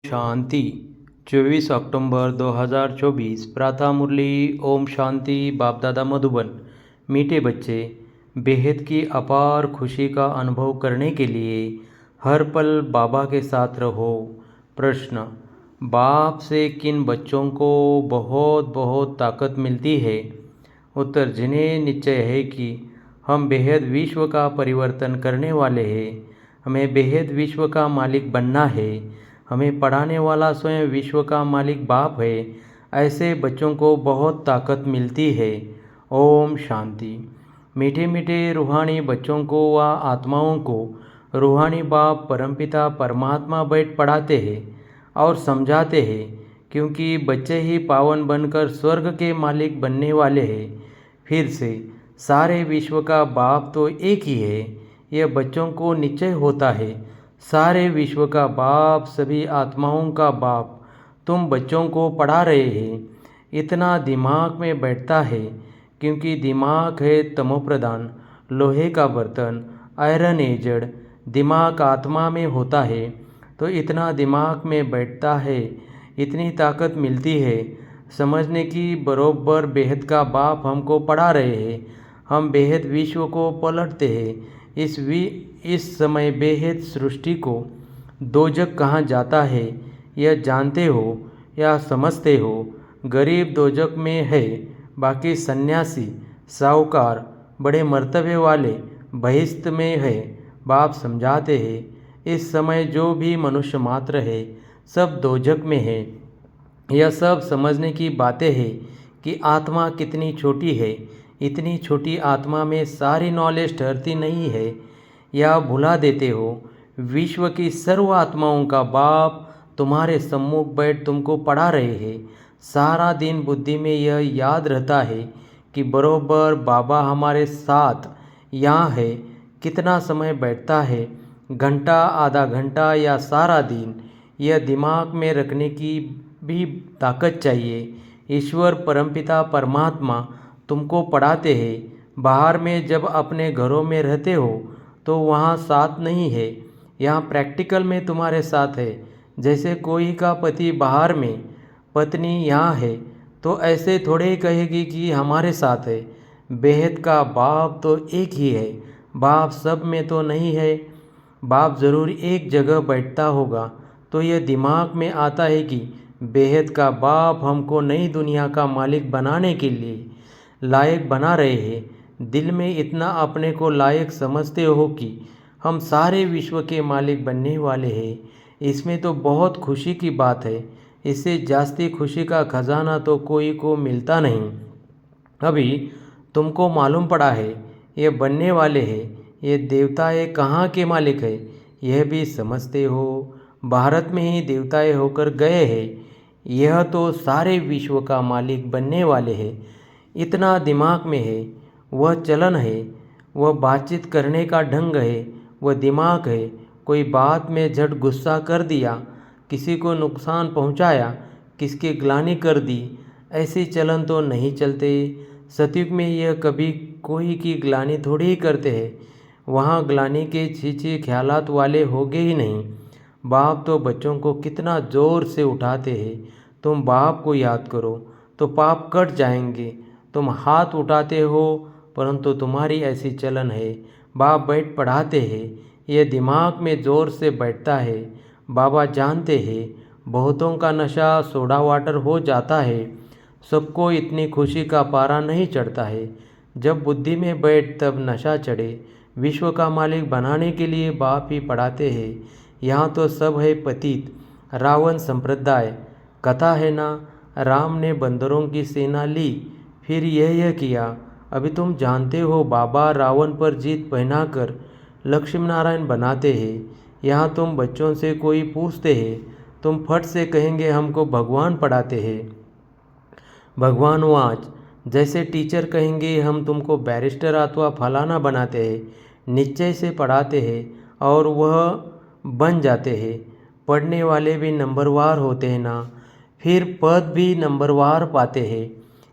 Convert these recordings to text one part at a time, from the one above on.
शांति 24 अक्टूबर 2024 प्रातः मुरली। ओम शांति। बाप दादा मधुबन। मीठे बच्चे, बेहद की अपार खुशी का अनुभव करने के लिए हर पल बाबा के साथ रहो। प्रश्न: बाप से किन बच्चों को बहुत बहुत ताकत मिलती है? उत्तर: जिन्हें निश्चय है कि हम बेहद विश्व का परिवर्तन करने वाले हैं, हमें बेहद विश्व का मालिक बनना है, हमें पढ़ाने वाला स्वयं विश्व का मालिक बाप है, ऐसे बच्चों को बहुत ताकत मिलती है। ओम शांति। मीठे मीठे रूहानी बच्चों को व आत्माओं को रूहानी बाप परमपिता परमात्मा बैठ पढ़ाते हैं और समझाते हैं, क्योंकि बच्चे ही पावन बनकर स्वर्ग के मालिक बनने वाले हैं। फिर से सारे विश्व का बाप तो एक ही है, यह बच्चों को निश्चय होता है। सारे विश्व का बाप, सभी आत्माओं का बाप तुम बच्चों को पढ़ा रहे हैं। इतना दिमाग में बैठता है, क्योंकि दिमाग है तमोप्रधान, लोहे का बर्तन, आयरन एजड। दिमाग आत्मा में होता है तो इतना दिमाग में बैठता है, इतनी ताकत मिलती है समझने की। बरोबर बेहद का बाप हमको पढ़ा रहे हैं, हम बेहद विश्व को पलटते हैं। इस समय बेहद सृष्टि को दोजक कहाँ जाता है यह जानते हो या समझते हो? गरीब दोजक में है, बाकी सन्यासी, साहूकार, बड़े मर्तबे वाले बहिश्त में है। बाप समझाते हैं इस समय जो भी मनुष्य मात्र है सब दोजक में है। यह सब समझने की बातें हैं कि आत्मा कितनी छोटी है। इतनी छोटी आत्मा में सारी नॉलेज ठहरती नहीं है, या भुला देते हो। विश्व की सर्व आत्माओं का बाप तुम्हारे सम्मुख बैठ तुमको पढ़ा रहे हैं। सारा दिन बुद्धि में यह याद रहता है कि बरोबर बाबा हमारे साथ यहाँ है। कितना समय बैठता है, घंटा, आधा घंटा या सारा दिन, यह दिमाग में रखने की भी ताकत चाहिए। ईश्वर परमपिता परमात्मा तुमको पढ़ाते हैं। बाहर में जब अपने घरों में रहते हो तो वहाँ साथ नहीं है, यहाँ प्रैक्टिकल में तुम्हारे साथ है। जैसे कोई का पति बाहर में, पत्नी यहाँ है, तो ऐसे थोड़े ही कहेगी कि हमारे साथ है। बेहद का बाप तो एक ही है, बाप सब में तो नहीं है। बाप ज़रूर एक जगह बैठता होगा, तो यह दिमाग में आता है कि बेहद का बाप हमको नई दुनिया का मालिक बनाने के लिए लायक बना रहे हैं। दिल में इतना अपने को लायक समझते हो कि हम सारे विश्व के मालिक बनने वाले हैं। इसमें तो बहुत खुशी की बात है। इससे जास्ती खुशी का खजाना तो कोई को मिलता नहीं। अभी तुमको मालूम पड़ा है ये बनने वाले हैं, ये देवताएं कहाँ के मालिक है, यह भी समझते हो। भारत में ही देवताएं होकर गए हैं, यह तो सारे विश्व का मालिक बनने वाले हैं। इतना दिमाग में है, वह चलन है, वह बातचीत करने का ढंग है, वह दिमाग है। कोई बात में झट गुस्सा कर दिया, किसी को नुकसान पहुंचाया, किसकी ग्लानि कर दी, ऐसे चलन तो नहीं चलते। सतयुग में यह कभी कोई की ग्लानि थोड़ी ही करते हैं। वहाँ ग्लानि के छीछी ख्यालात वाले होगे ही नहीं। बाप तो बच्चों को कितना ज़ोर से उठाते हैं। तुम बाप को याद करो तो पाप कट जाएंगे। तुम हाथ उठाते हो, परंतु तुम्हारी ऐसी चलन है। बाप बैठ पढ़ाते हैं, यह दिमाग में ज़ोर से बैठता है। बाबा जानते हैं बहुतों का नशा सोडा वाटर हो जाता है, सबको इतनी खुशी का पारा नहीं चढ़ता है। जब बुद्धि में बैठ तब नशा चढ़े। विश्व का मालिक बनाने के लिए बाप ही पढ़ाते हैं। यहाँ तो सब है पतित, रावण संप्रदाय। कथा है ना, राम ने बंदरों की सेना ली, फिर यह किया। अभी तुम जानते हो बाबा रावण पर जीत पहनाकर लक्ष्मी नारायण बनाते हैं। यहाँ तुम बच्चों से कोई पूछते हैं, तुम फट से कहेंगे हमको भगवान पढ़ाते हैं। भगवान वाच जैसे टीचर कहेंगे हम तुमको बैरिस्टर अथवा फलाना बनाते हैं। निश्चय से पढ़ाते हैं और वह बन जाते हैं। पढ़ने वाले भी नंबरवार होते हैं ना, फिर पद भी नंबरवार पाते हैं।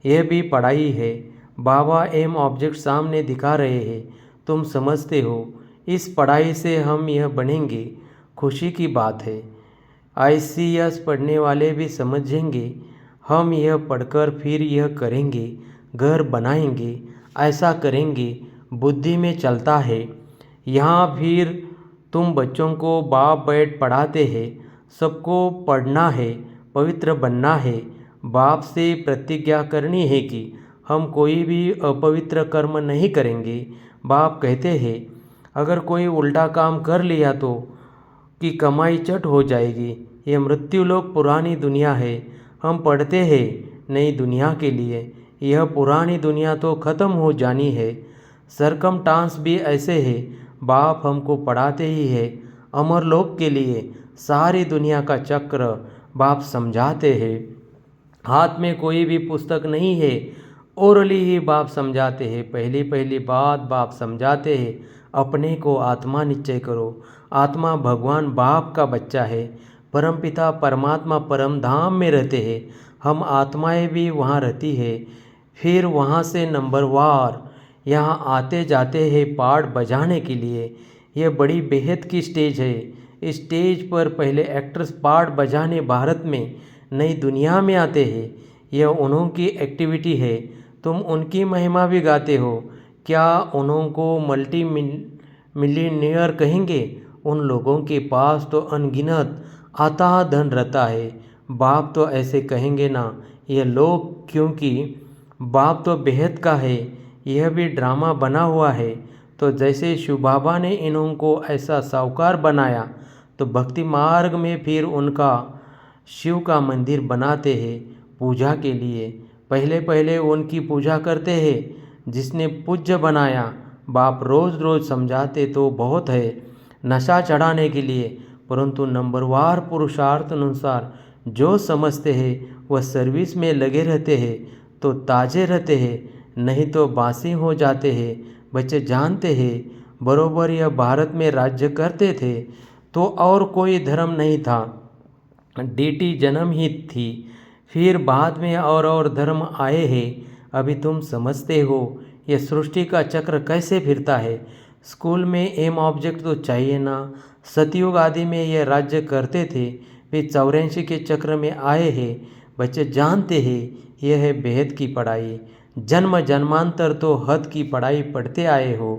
यह भी पढ़ाई है। बाबा एम ऑब्जेक्ट सामने दिखा रहे हैं, तुम समझते हो। इस पढ़ाई से हम यह बनेंगे, खुशी की बात है। ICS पढ़ने वाले भी समझेंगे, हम यह पढ़कर फिर यह करेंगे, घर बनाएंगे, ऐसा करेंगे, बुद्धि में चलता है। यहाँ फिर तुम बच्चों को बाप बैठ पढ़ाते हैं, सबको पढ़ना है, पवित्र बनना है, बाप से प्रतिज्ञा करनी है कि हम कोई भी अपवित्र कर्म नहीं करेंगे। बाप कहते हैं अगर कोई उल्टा काम कर लिया तो कि कमाई चट हो जाएगी। ये मृत्युलोक पुरानी दुनिया है, हम पढ़ते हैं नई दुनिया के लिए। यह पुरानी दुनिया तो ख़त्म हो जानी है। सरकमस्टांस भी ऐसे है, बाप हमको पढ़ाते ही है अमरलोक के लिए। सारी दुनिया का चक्र बाप समझाते हैं। हाथ में कोई भी पुस्तक नहीं है, ओरली ही बाप समझाते हैं। पहली पहली बात बाप समझाते हैं, अपने को आत्मा निश्चय करो। आत्मा भगवान बाप का बच्चा है। परमपिता परमात्मा परम धाम में रहते हैं, हम आत्माएं भी वहाँ रहती है। फिर वहाँ से नंबरवार यहाँ आते जाते हैं पार्ट बजाने के लिए। यह बड़ी बेहद की स्टेज है। इस स्टेज पर पहले एक्टर्स पार्ट बजाने भारत में नई दुनिया में आते हैं। यह उन्हों की एक्टिविटी है, तुम उनकी महिमा भी गाते हो। क्या उन्हों को मल्टी मिलियनियर कहेंगे? उन लोगों के पास तो अनगिनत अथाह धन रहता है। बाप तो ऐसे कहेंगे ना ये लोग, क्योंकि बाप तो बेहद का है। यह भी ड्रामा बना हुआ है। तो जैसे शिव बाबा ने इन्हों को ऐसा साहूकार बनाया, तो भक्ति मार्ग में फिर उनका शिव का मंदिर बनाते हैं पूजा के लिए। पहले पहले उनकी पूजा करते हैं। जिसने पूज्य बनाया, बाप रोज़ रोज़ समझाते तो बहुत है नशा चढ़ाने के लिए, परंतु नंबरवार पुरुषार्थ अनुसार जो समझते हैं वह सर्विस में लगे रहते हैं तो ताज़े रहते हैं, नहीं तो बासी हो जाते हैं। बच्चे जानते हैं बरोबर यह भारत में राज्य करते थे तो और कोई धर्म नहीं था, डीटी जन्म ही थी। फिर बाद में और धर्म आए हैं। अभी तुम समझते हो यह सृष्टि का चक्र कैसे फिरता है। स्कूल में एम ऑब्जेक्ट तो चाहिए ना। सतयुग आदि में यह राज्य करते थे, फिर 84 के चक्र में आए हैं। बच्चे जानते हैं यह है बेहद की पढ़ाई। जन्म जन्मांतर तो हद की पढ़ाई पढ़ते आए हो।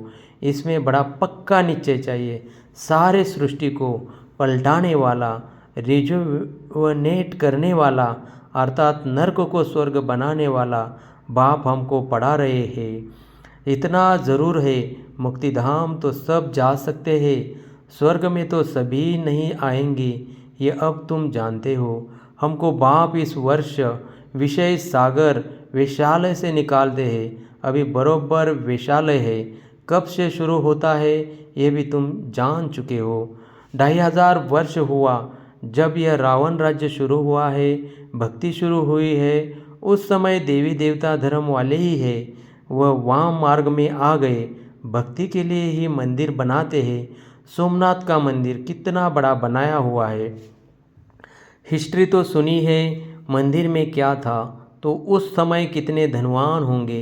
इसमें बड़ा पक्का निश्चय चाहिए। सारे सृष्टि को पलटाने वाला, रिजुवनेट करने वाला, अर्थात नर्क को स्वर्ग बनाने वाला बाप हमको पढ़ा रहे हैं। इतना ज़रूर है, मुक्तिधाम तो सब जा सकते हैं, स्वर्ग में तो सभी नहीं आएंगे। ये अब तुम जानते हो। हमको बाप इस वर्ष विषय सागर वेश्यालय से निकालते हैं। अभी बरोबर वेश्यालय है। कब से शुरू होता है ये भी तुम जान चुके हो। 2500 वर्ष हुआ जब यह रावण राज्य शुरू हुआ है, भक्ति शुरू हुई है। उस समय देवी देवता धर्म वाले ही है, वह वाम मार्ग में आ गए। भक्ति के लिए ही मंदिर बनाते हैं। सोमनाथ का मंदिर कितना बड़ा बनाया हुआ है। हिस्ट्री तो सुनी है, मंदिर में क्या था तो उस समय कितने धनवान होंगे।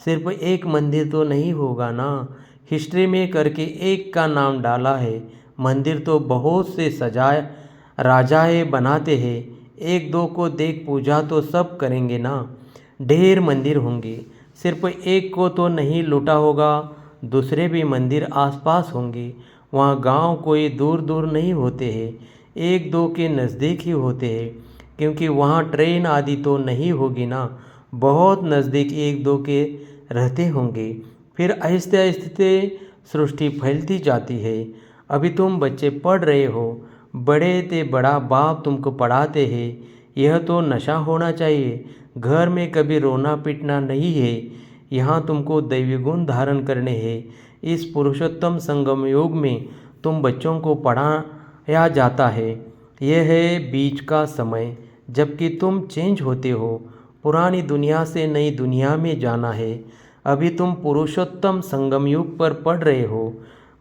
सिर्फ एक मंदिर तो नहीं होगा ना, हिस्ट्री में करके एक का नाम डाला है। मंदिर तो बहुत से सजाए राजाए बनाते हैं, एक दो को देख पूजा तो सब करेंगे ना। ढेर मंदिर होंगे, सिर्फ एक को तो नहीं लूटा होगा, दूसरे भी मंदिर आसपास होंगे। वहाँ गांव कोई दूर दूर नहीं होते हैं, एक दो के नज़दीक ही होते हैं, क्योंकि वहाँ ट्रेन आदि तो नहीं होगी ना। बहुत नज़दीक एक दो के रहते होंगे। फिर आहिस्ते आहिस्ते सृष्टि फैलती जाती है। अभी तुम बच्चे पढ़ रहे हो, बड़े ते बड़ा बाप तुमको पढ़ाते हैं। यह तो नशा होना चाहिए। घर में कभी रोना पीटना नहीं है। यहाँ तुमको दैवी गुण धारण करने हैं। इस पुरुषोत्तम संगम योग में तुम बच्चों को पढ़ाया जाता है। यह है बीच का समय, जबकि तुम चेंज होते हो। पुरानी दुनिया से नई दुनिया में जाना है। अभी तुम पुरुषोत्तम संगम युग पर पढ़ रहे हो।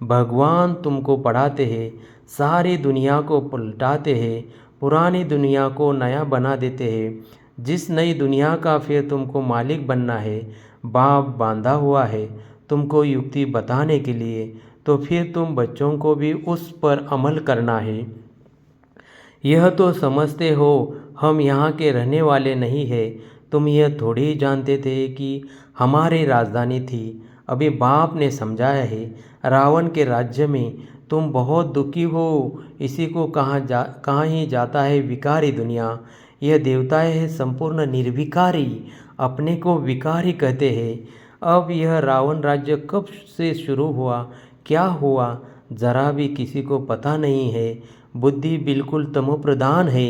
भगवान तुमको पढ़ाते हैं, सारी दुनिया को पलटाते हैं, पुरानी दुनिया को नया बना देते हैं। जिस नई दुनिया का फिर तुमको मालिक बनना है, बाप बांधा हुआ है तुमको युक्ति बताने के लिए, तो फिर तुम बच्चों को भी उस पर अमल करना है। यह तो समझते हो हम यहाँ के रहने वाले नहीं है। तुम यह थोड़ी ही जानते थे कि हमारी राजधानी थी। अभी बाप ने समझाया है, रावण के राज्य में तुम बहुत दुखी हो। इसी को कहाँ ही जाता है विकारी दुनिया। यह देवताएं है संपूर्ण निर्विकारी, अपने को विकारी कहते हैं। अब यह रावण राज्य कब से शुरू हुआ, क्या हुआ, जरा भी किसी को पता नहीं है। बुद्धि बिल्कुल तमोप्रधान है।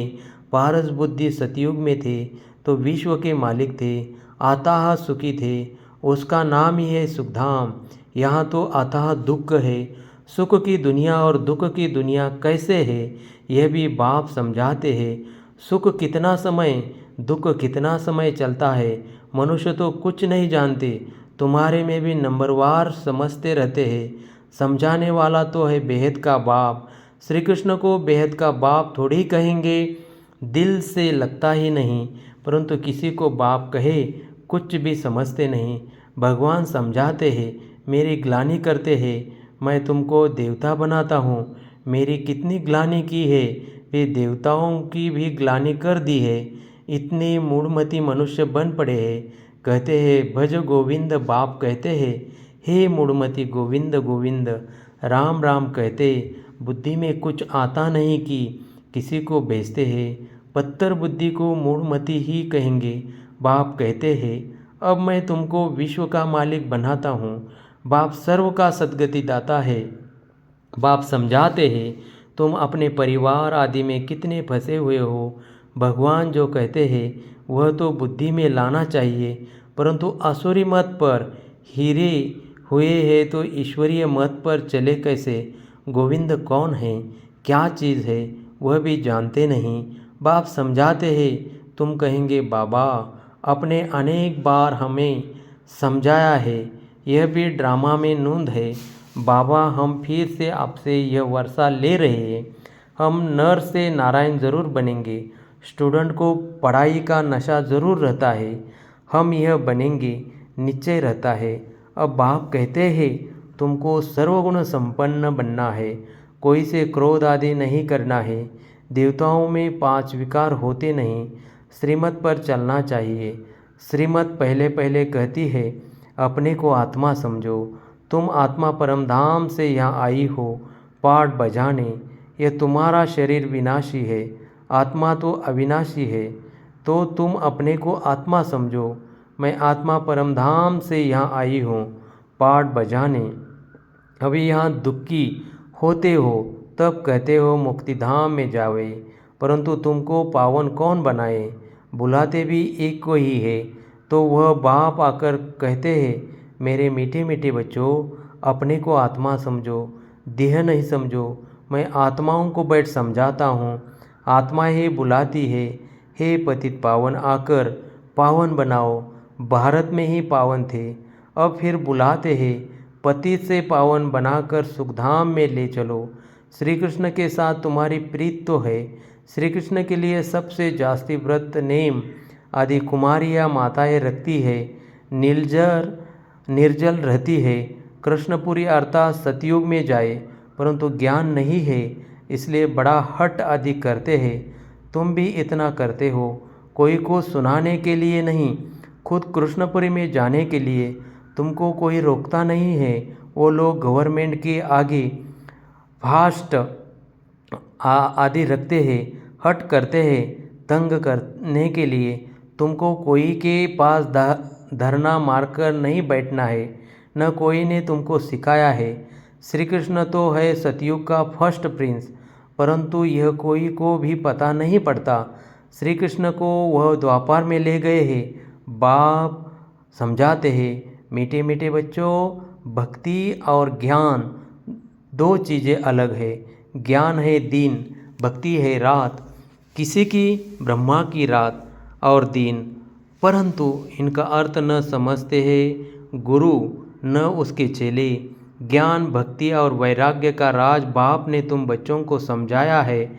पारस बुद्धि सतयुग में थे तो विश्व के मालिक थे, अथाह सुखी थे। उसका नाम ही है सुखधाम। यहाँ तो अथाह दुख है। सुख की दुनिया और दुख की दुनिया कैसे है, यह भी बाप समझाते हैं। सुख कितना समय, दुख कितना समय चलता है, मनुष्य तो कुछ नहीं जानते। तुम्हारे में भी नंबरवार समझते रहते हैं। समझाने वाला तो है बेहद का बाप। श्री कृष्ण को बेहद का बाप थोड़ी कहेंगे, दिल से लगता ही नहीं। परंतु किसी को बाप कहे कुछ भी समझते नहीं। भगवान समझाते हैं, मेरी ग्लानि करते हैं, मैं तुमको देवता बनाता हूँ। मेरी कितनी ग्लानि की है, वे देवताओं की भी ग्लानि कर दी है। इतने मूढ़मती मनुष्य बन पड़े हैं। कहते हैं भज गोविंद, बाप कहते हैं हे मूढ़मती गोविंद गोविंद। राम राम कहते बुद्धि में कुछ आता नहीं कि किसी को भेजते हैं। पत्थर बुद्धि को मूढ़मती ही कहेंगे। बाप कहते हैं अब मैं तुमको विश्व का मालिक बनाता हूँ। बाप सर्व का सद्गति दाता है। बाप समझाते हैं तुम अपने परिवार आदि में कितने फंसे हुए हो। भगवान जो कहते हैं वह तो बुद्धि में लाना चाहिए, परंतु असुरी मत पर हीरे हुए हैं तो ईश्वरीय मत पर चले कैसे। गोविंद कौन है, क्या चीज़ है, वह भी जानते नहीं। बाप समझाते हैं, तुम कहेंगे बाबा अपने अनेक बार हमें समझाया है, यह भी ड्रामा में नूंद है। बाबा हम फिर से आपसे यह वर्षा ले रहे हैं। हम नर से नारायण ज़रूर बनेंगे। स्टूडेंट को पढ़ाई का नशा ज़रूर रहता है, हम यह बनेंगे निश्चय रहता है। अब बाप कहते हैं तुमको सर्वगुण संपन्न बनना है, कोई से क्रोध आदि नहीं करना है। देवताओं में 5 विकार होते नहीं। श्रीमत पर चलना चाहिए। श्रीमत पहले पहले कहती है अपने को आत्मा समझो। तुम आत्मा परमधाम से यहाँ आई हो पाठ बजाने। यह तुम्हारा शरीर विनाशी है, आत्मा तो अविनाशी है। तो तुम अपने को आत्मा समझो। मैं आत्मा परमधाम से यहाँ आई हूँ पाठ बजाने। अभी यहाँ दुखी होते हो तब कहते हो मुक्तिधाम में जावे, परंतु तुमको पावन कौन बनाए, बुलाते भी एक को ही है। तो वह बाप आकर कहते हैं मेरे मीठे मीठे बच्चों, अपने को आत्मा समझो, देह नहीं समझो। मैं आत्माओं को बैठ समझाता हूँ। आत्मा ही बुलाती है, हे पतित पावन आकर पावन बनाओ। भारत में ही पावन थे, अब फिर बुलाते हैं पतित से पावन बनाकर सुखधाम में ले चलो। श्री कृष्ण के साथ तुम्हारी प्रीत तो है। श्री कृष्ण के लिए सबसे जास्ती व्रत नेम आदि कुमारियाँ माताएं रखती है, निर्जल रहती है। कृष्णपुरी अर्थात सतयुग में जाए, परंतु ज्ञान नहीं है, इसलिए बड़ा हट आदि करते हैं। तुम भी इतना करते हो, कोई को सुनाने के लिए नहीं, खुद कृष्णपुरी में जाने के लिए। तुमको कोई रोकता नहीं है। वो लोग गवर्नमेंट के आगे फास्ट आदि रखते हैं, हट करते हैं तंग करने के लिए। तुमको कोई के पास धरना मारकर नहीं बैठना है, न कोई ने तुमको सिखाया है। श्री कृष्ण तो है सतयुग का फर्स्ट प्रिंस, परंतु यह कोई को भी पता नहीं पड़ता। श्री कृष्ण को वह द्वापर में ले गए हैं। बाप समझाते हैं मीठे मीठे बच्चों, भक्ति और ज्ञान 2 चीज़ें अलग है। ज्ञान है दिन, भक्ति है रात। किसी की ब्रह्मा की रात और दिन, परंतु इनका अर्थ न समझते हैं गुरु न उसके चेले। ज्ञान भक्ति और वैराग्य का राज बाप ने तुम बच्चों को समझाया है।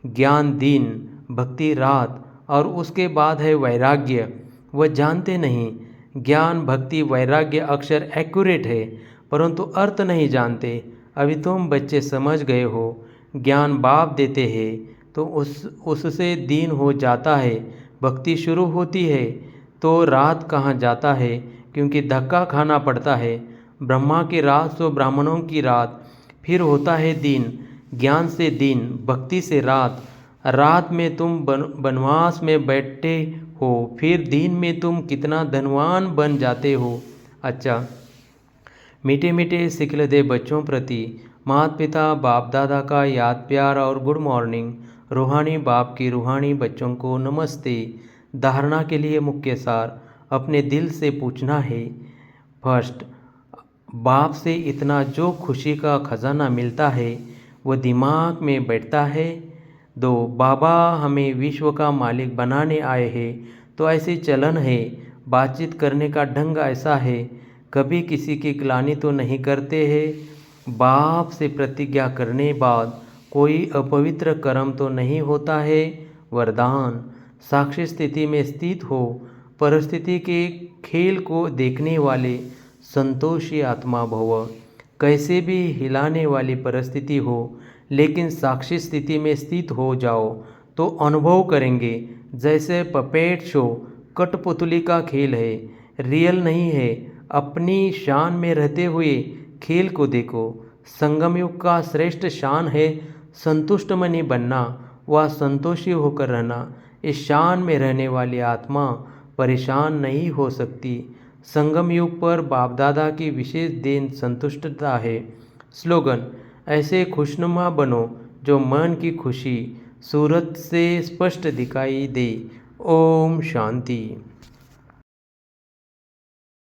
ज्ञान दिन, भक्ति रात और उसके बाद है वैराग्य, वह जानते नहीं। ज्ञान भक्ति वैराग्य अक्षर एक्यूरेट है, परंतु अर्थ नहीं जानते। अभी तुम बच्चे समझ गए हो। ज्ञान बाप देते हैं, तो उससे दिन हो जाता है। भक्ति शुरू होती है तो रात कहाँ जाता है, क्योंकि धक्का खाना पड़ता है। ब्रह्मा की रात तो ब्राह्मणों की रात, फिर होता है दिन। ज्ञान से दिन, भक्ति से रात। रात में तुम वनवास में बैठे हो, फिर दिन में तुम कितना धनवान बन जाते हो। अच्छा, मीठे मीठे सिखलदे बच्चों प्रति माता पिता बाप दादा का याद प्यार और गुड मॉर्निंग। रूहानी बाप की रूहानी बच्चों को नमस्ते। धारणा के लिए मुख्य सार अपने दिल से पूछना है। फर्स्ट, बाप से इतना जो खुशी का खजाना मिलता है वो दिमाग में बैठता है। 2, बाबा हमें विश्व का मालिक बनाने आए हैं, तो ऐसे चलन है। बातचीत करने का ढंग ऐसा है, कभी किसी की ग्लानि तो नहीं करते हैं। बाप से प्रतिज्ञा करने बाद कोई अपवित्र कर्म तो नहीं होता है। वरदान, साक्षी स्थिति में स्थित हो, परिस्थिति के खेल को देखने वाले संतोषी आत्मा भव। कैसे भी हिलाने वाली परिस्थिति हो, लेकिन साक्षी स्थिति में स्थित हो जाओ तो अनुभव करेंगे जैसे पपेट शो कठपुतली का खेल है, रियल नहीं है। अपनी शान में रहते हुए खेल को देखो। संगम युग का श्रेष्ठ शान है संतुष्ट मनी बनना व संतोषी होकर रहना। इस शान में रहने वाली आत्मा परेशान नहीं हो सकती। संगम युग पर बाप दादा की विशेष देन संतुष्टता है। स्लोगन, ऐसे खुशनुमा बनो जो मन की खुशी सूरत से स्पष्ट दिखाई दे। ओम शांति।